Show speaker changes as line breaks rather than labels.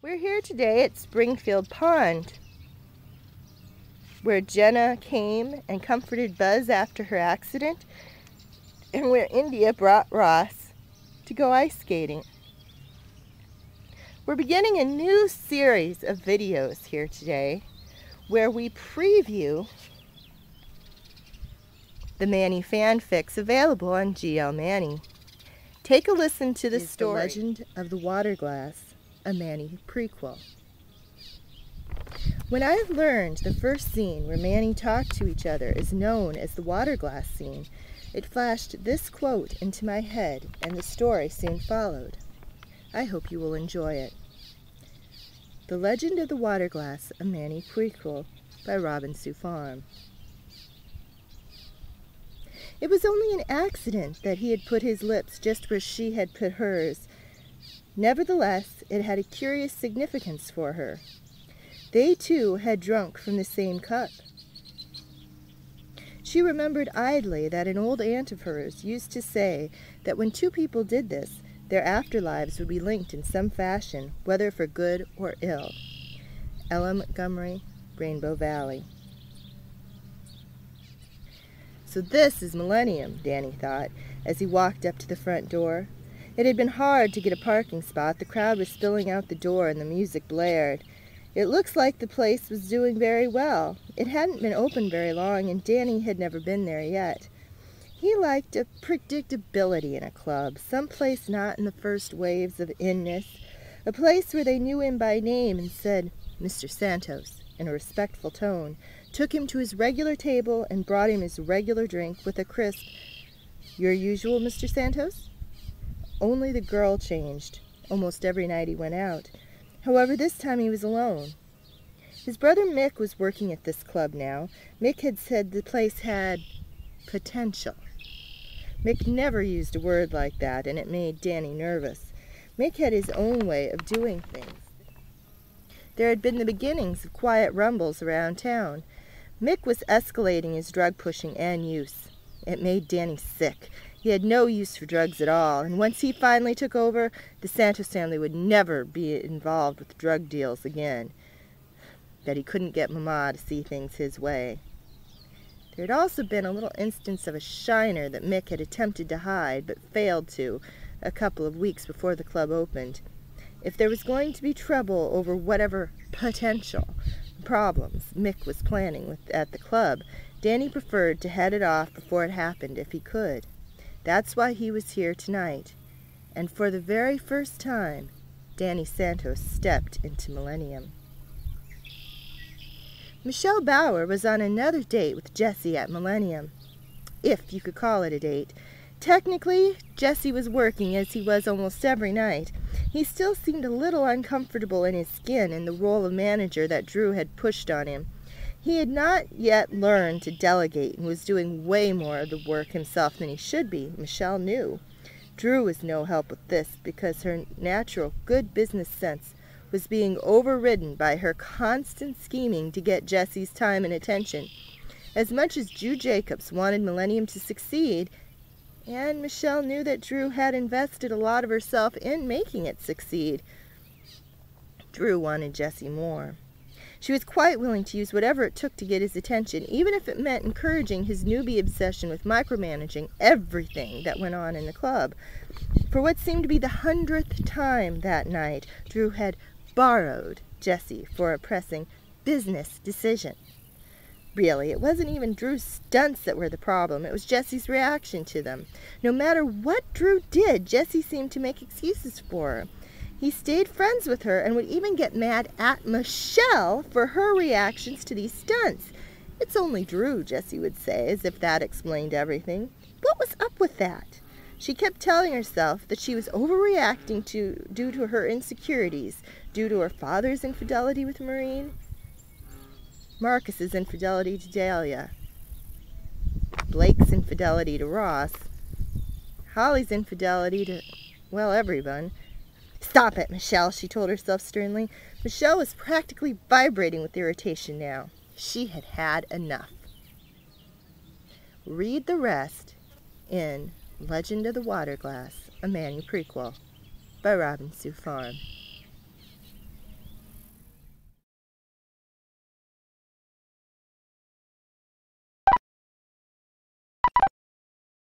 We're here today at Springfield Pond, where Jenna came and comforted Buzz after her accident, and where India brought Ross to go ice skating. We're beginning a new series of videos here today where we preview the Manny Fanfics available on GL Manny. Take a listen to the story. The Legend of the Water Glass, a Manny prequel. When I learned the first scene where Manny talked to each other is known as the water glass scene, it flashed this quote into my head, and the story soon followed. I hope you will enjoy it. The Legend of the Water Glass, a Manny prequel by Robansuefarm. It was only an accident that he had put his lips just where she had put hers. Nevertheless, it had a curious significance for her. They too had drunk from the same cup. She remembered idly that an old aunt of hers used to say that when two people did this, their afterlives would be linked in some fashion, whether for good or ill. Ella Montgomery, Rainbow Valley. So this is Millennium, Danny thought, as he walked up to the front door. It had been hard to get a parking spot. The crowd was spilling out the door and the music blared. It looks like the place was doing very well. It hadn't been open very long, and Danny had never been there yet. He liked a predictability in a club, some place not in the first waves of inness, a place where they knew him by name and said, "Mr. Santos," in a respectful tone, took him to his regular table and brought him his regular drink with a crisp, "Your usual, Mr. Santos?" Only the girl changed. Almost every night he went out. However, this time he was alone. His brother Mick was working at this club now. Mick had said the place had potential. Mick never used a word like that, and it made Danny nervous. Mick had his own way of doing things. There had been the beginnings of quiet rumbles around town. Mick was escalating his drug pushing and use. It made Danny sick. He had no use for drugs at all, and once he finally took over, the Santos family would never be involved with drug deals again. That he couldn't get Mama to see things his way. There had also been a little instance of a shiner that Mick had attempted to hide, but failed to, a couple of weeks before the club opened. If there was going to be trouble over whatever potential problems Mick was planning at the club, Danny preferred to head it off before it happened if he could. That's why he was here tonight. And for the very first time, Danny Santos stepped into Millennium. Michelle Bauer was on another date with Jesse at Millennium, if you could call it a date. Technically, Jesse was working as he was almost every night. He still seemed a little uncomfortable in his skin in the role of manager that Drew had pushed on him. He had not yet learned to delegate and was doing way more of the work himself than he should be, Michelle knew. Drew was no help with this because her natural good business sense was being overridden by her constant scheming to get Jesse's time and attention. As much as Drew Jacobs wanted Millennium to succeed, and Michelle knew that Drew had invested a lot of herself in making it succeed, Drew wanted Jesse more. She was quite willing to use whatever it took to get his attention, even if it meant encouraging his newbie obsession with micromanaging everything that went on in the club. For what seemed to be the 100th time that night, Drew had borrowed Jesse for a pressing business decision. Really, it wasn't even Drew's stunts that were the problem. It was Jesse's reaction to them. No matter what Drew did, Jesse seemed to make excuses for her. He stayed friends with her and would even get mad at Michelle for her reactions to these stunts. "It's only Drew," Jesse would say, as if that explained everything. What was up with that? She kept telling herself that she was overreacting due to her insecurities, due to her father's infidelity with Maureen, Marcus's infidelity to Dahlia, Blake's infidelity to Ross, Holly's infidelity to, well, everyone. "Stop it, Michelle," she told herself sternly. Michelle was practically vibrating with irritation now. She had had enough. Read the rest in Legend of the Water Glass, a Manny prequel by Robansuefarm.